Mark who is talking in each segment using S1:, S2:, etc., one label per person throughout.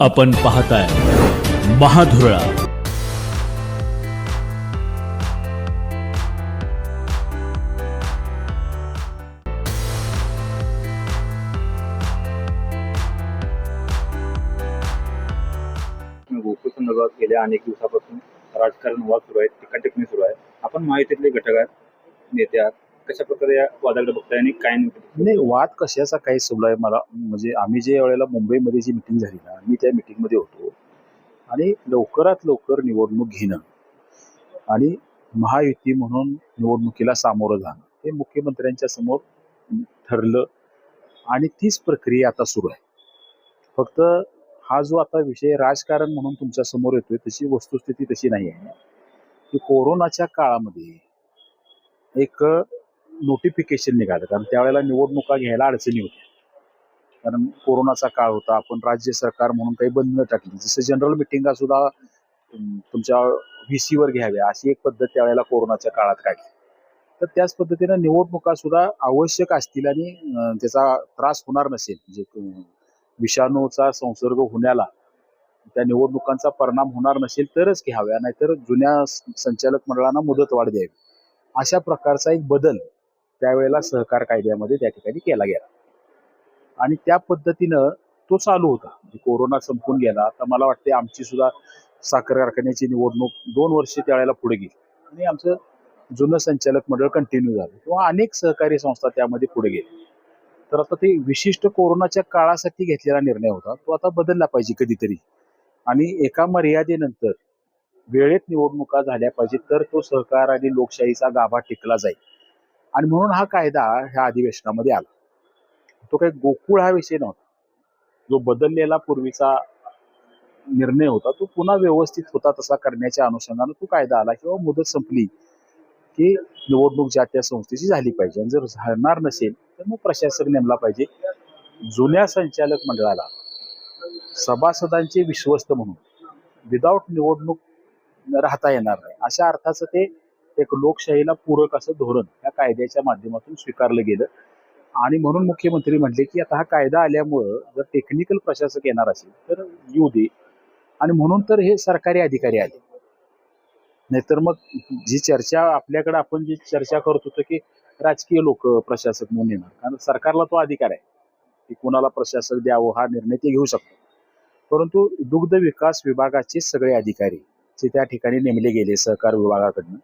S1: आपण पाहताय महाधुरळा.
S2: गोकुळ संदर्भात गेल्या अनेक दिवसापासून राजकारण वाद सुरू आहे, टीकाटिप्पणी सुरू आहे. आपण महायुतीतले घटक आहात, नेते आहात. कशा प्रकारे या वादाकडे बघताय आणि काय नेमकं?
S3: नाही, वाद कशाचा काही सुरू आहे मला म्हणजे आम्ही जे वेळेला मुंबईमध्ये जी मिटिंग झाली ना, मी त्या मिटिंगमध्ये होतो आणि लवकरात लवकर निवडणूक घेणं आणि महायुती म्हणून निवडणुकीला सामोरं जाणं हे मुख्यमंत्र्यांच्या समोर ठरलं आणि तीच प्रक्रिया आता सुरू आहे. फक्त हा जो आता विषय राजकारण म्हणून तुमच्या समोर येतोय तशी वस्तुस्थिती तशी नाही आहे की कोरोनाच्या काळामध्ये एक नोटिफिकेशन निघालं, कारण त्यावेळेला निवडणुका घ्यायला अडचणी होत्या. कारण कोरोनाचा काळ होता, आपण राज्य सरकार म्हणून काही बंधनं टाकली, जसं जनरल मिटिंगा सुद्धा तुमच्या VC वर घ्याव्या अशी एक पद्धत त्यावेळेला कोरोनाच्या काळात काढली. तर त्याच पद्धतीनं निवडणुका सुद्धा आवश्यक असतील आणि त्याचा त्रास होणार नसेल, म्हणजे विषाणूचा संसर्ग होण्याला त्या निवडणुकांचा परिणाम होणार नसेल तरच घ्याव्या, नाहीतर जुन्या संचालक मंडळांना मुदतवाढ द्यावी अशा प्रकारचा एक बदल त्यावेळेला सहकार कायद्यामध्ये त्या ठिकाणी केला गेला आणि त्या पद्धतीनं तो चालू होता. म्हणजे कोरोना संपून गेला तर मला वाटते आमची सुद्धा साखर कारखान्याची निवडणूक 2 वर्षे त्यावेळेला पुढे गेली आणि आमचं जुनं संचालक मंडळ कंटिन्यू झालं किंवा अनेक सहकारी संस्था त्यामध्ये पुढे गेली. तर आता ते विशिष्ट कोरोनाच्या काळासाठी घेतलेला निर्णय होता, तो आता बदलला पाहिजे कधीतरी आणि एका मर्यादेनंतर वेळेत निवडणुका झाल्या पाहिजे तर तो सहकार आणि लोकशाहीचा गाभा टिकला जाईल आणि म्हणून हा कायदा ह्या अधिवेशनामध्ये आला. तो काही गोकुळ हा विषय नव्हता, जो बदललेला पूर्वीचा निर्णय होता तो पुन्हा व्यवस्थित होता तसा करण्याच्या अनुषंगानं तो कायदा आला किंवा मुदत संपली की निवडणूक ज्या त्या संस्थेची झाली पाहिजे आणि जर झाणार नसेल तर मग प्रशासक नेमला पाहिजे. जुन्या संचालक मंडळाला सभासदांचे विश्वस्त म्हणून विदाऊट निवडणूक राहता येणार नाही अशा अर्थाचं ते एक लोकशाहीला पूरक असं धोरण या कायद्याच्या माध्यमातून स्वीकारलं गेलं आणि म्हणून मुख्यमंत्री म्हटले की आता हा कायदा आल्यामुळं जर टेक्निकल प्रशासक येणार असेल तर येऊ दे आणि म्हणून तर हे सरकारी अधिकारी आले. नाहीतर मग जी चर्चा आपल्याकडे आपण जी चर्चा करत होतो की राजकीय लोक प्रशासक म्हणून येणार, कारण सरकारला तो अधिकार आहे की कोणाला प्रशासक द्यावं हा निर्णय ते घेऊ शकतो. परंतु दुग्ध विकास विभागाचे सगळे अधिकारी जे त्या ठिकाणी नेमले गेले सहकार विभागाकडनं,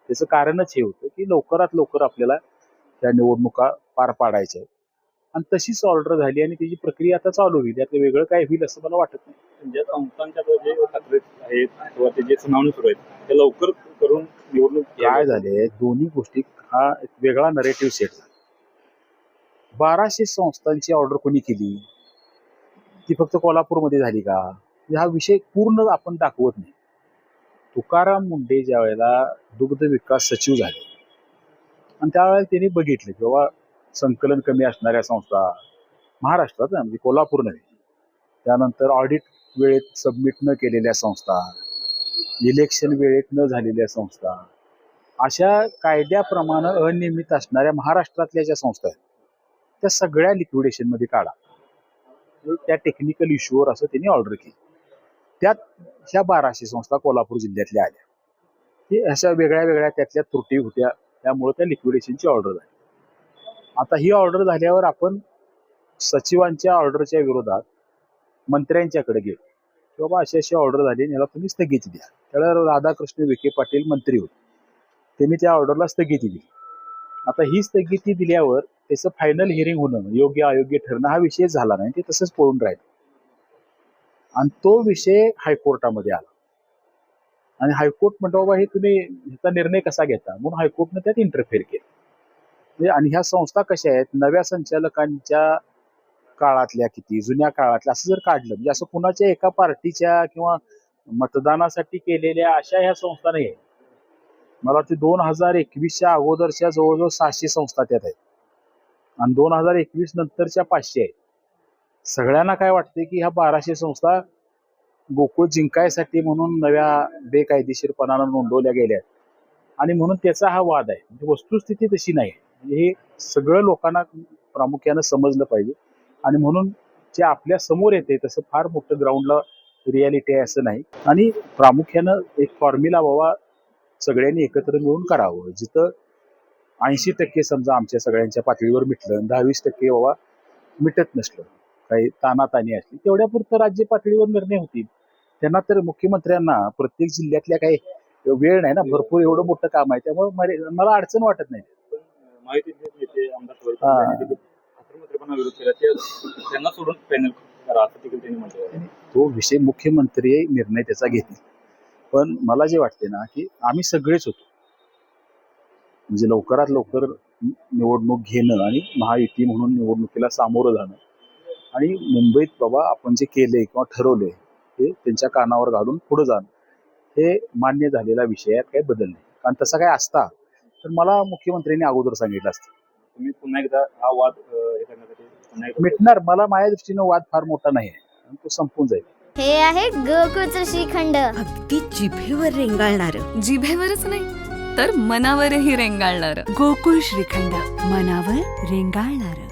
S3: त्याचं कारणच हे होतं की लवकरात लवकर आपल्याला त्या निवडणुका पार पाडायच्या आहेत आणि तशीच ऑर्डर झाली आणि त्याची प्रक्रिया आता चालू होईल. यातलं वेगळं काय होईल असं मला वाटत नाही.
S2: ज्या संस्थांच्या जे तक्रारी आहेत किंवा ते जे सुनावणी सुरू आहेत ते लवकर करून निवडणूक
S3: काय झाले दोन्ही गोष्टी हा एक वेगळा नरेटिव्ह सेट झाला. 1200 संस्थांची ऑर्डर कोणी केली, ती फक्त कोल्हापूरमध्ये झाली का, हा विषय पूर्ण आपण दाखवत नाही. तुकाराम मुंडे ज्या वेळेला दुग्ध विकास सचिव झाले आणि त्यावेळेला त्यांनी बघितलं की बाबा संकलन कमी असणाऱ्या संस्था महाराष्ट्रात म्हणजे कोल्हापूर नव्हे, त्यानंतर ऑडिट वेळेत सबमिट न केलेल्या संस्था, इलेक्शन वेळेत न झालेल्या संस्था, अशा कायद्याप्रमाणे अनियमित असणाऱ्या महाराष्ट्रातल्या ज्या संस्था आहेत त्या सगळ्या लिक्विडेशनमध्ये काढा, त्या टेक्निकल इश्यूवर असं त्यांनी ऑर्डर केली. त्यात ह्या 1200 संस्था कोल्हापूर जिल्ह्यातल्या आल्या की अशा वेगळ्या वेगळ्या त्यातल्या त्रुटी होत्या, त्यामुळे त्या लिक्विडेशनची ऑर्डर झाली. आता ही ऑर्डर झाल्यावर आपण सचिवांच्या ऑर्डरच्या विरोधात मंत्र्यांच्याकडे गेलो की बाबा अशी अशी ऑर्डर झाली याला तुम्ही स्थगिती द्या. त्यावेळेला राधाकृष्ण विखे पाटील मंत्री होते, त्यांनी त्या ऑर्डरला स्थगिती दिली. आता ही स्थगिती दिल्यावर त्याचं फायनल हिअरिंग होणं, योग्य अयोग्य ठरणं हा विषय झाला नाही, ते तसंच पळून राहिलं आणि तो विषय हायकोर्टामध्ये आला आणि हायकोर्ट म्हणतो बाबा हे तुम्ही ह्याचा निर्णय कसा घेता, म्हणून हायकोर्टनं त्यात इंटरफेअर केलं. आणि ह्या संस्था कशा आहेत, नव्या संचालकांच्या काळातल्या किती जुन्या काळातल्या असं जर काढलं म्हणजे असं कुणाच्या एका पार्टीच्या किंवा मतदानासाठी केलेल्या अशा ह्या संस्था नाही आहेत. मला वाटतं 2021च्या अगोदरच्या जवळजवळ 600 संस्था त्यात आहेत आणि 2021 नंतरच्या 500 आहेत. सगळ्यांना काय वाटते की ह्या 1200 संस्था गोकुळ जिंकायसाठी म्हणून नव्या बेकायदेशीरपणानं नोंदवल्या गेल्या आणि म्हणून त्याचा हा वाद आहे. म्हणजे वस्तुस्थिती तशी नाही. म्हणजे हे सगळं लोकांना प्रामुख्यानं समजलं पाहिजे आणि म्हणून जे आपल्या समोर येते तसं फार मोठं ग्राउंडला रियालिटी आहे असं नाही. आणि प्रामुख्यानं एक फॉर्म्युला बाबा सगळ्यांनी एकत्र मिळून करावं. जिथं 80% समजा आमच्या सगळ्यांच्या पातळीवर मिटलं, 10-20% बाबा मिटत नसलं, काही तानातानी असली, तेवढ्यापुरतं राज्य पातळीवर निर्णय होतील. त्यांना तर मुख्यमंत्र्यांना प्रत्येक जिल्ह्यातल्या काही वेळ नाही ना, भरपूर एवढं मोठं काम आहे, त्यामुळे मला अडचण वाटत नाही.
S2: महायुतीतले नेते आमदार सोबत
S3: हा.
S2: त्यांनी देखील खासदारमंत्रीपणा विरोध केला, त्यांना सोडून पॅनल करा असं देखील त्यांनी म्हटलं.
S3: तो विषय मुख्यमंत्री निर्णय त्याचा घेतील. पण मला जे वाटते ना की आम्ही सगळेच होतो, म्हणजे लवकरात लवकर निवडणूक घेणं आणि महायुती म्हणून निवडणुकीला सामोरं जाणं आणि मुंबईत बाबा आपण जे केले किंवा ठरवले ते त्यांच्या कानावर घालून पुढे जाणं हे मान्य झालेला विषय आहे, काही बदल नाही. कारण तसा काय असता तर मला मुख्यमंत्र्यांनी अगोदर सांगितलं असतं.
S2: तुम्ही पुन्हा एकदा हा वाद हे करण्यासाठी पुन्हा एकदा
S3: मिटणार, मला माझ्या दृष्टीनं वाद फार मोठा नाही आहे, तो संपून जाईल.
S4: हे आहे गोकुळचं श्रीखंड.
S5: अगदी जिभेवर रेंगाळणार.
S6: जिभेवरच नाही तर मनावरही रेंगाळणार.
S5: गोकुळ श्रीखंड, मनावर रेंगाळणार.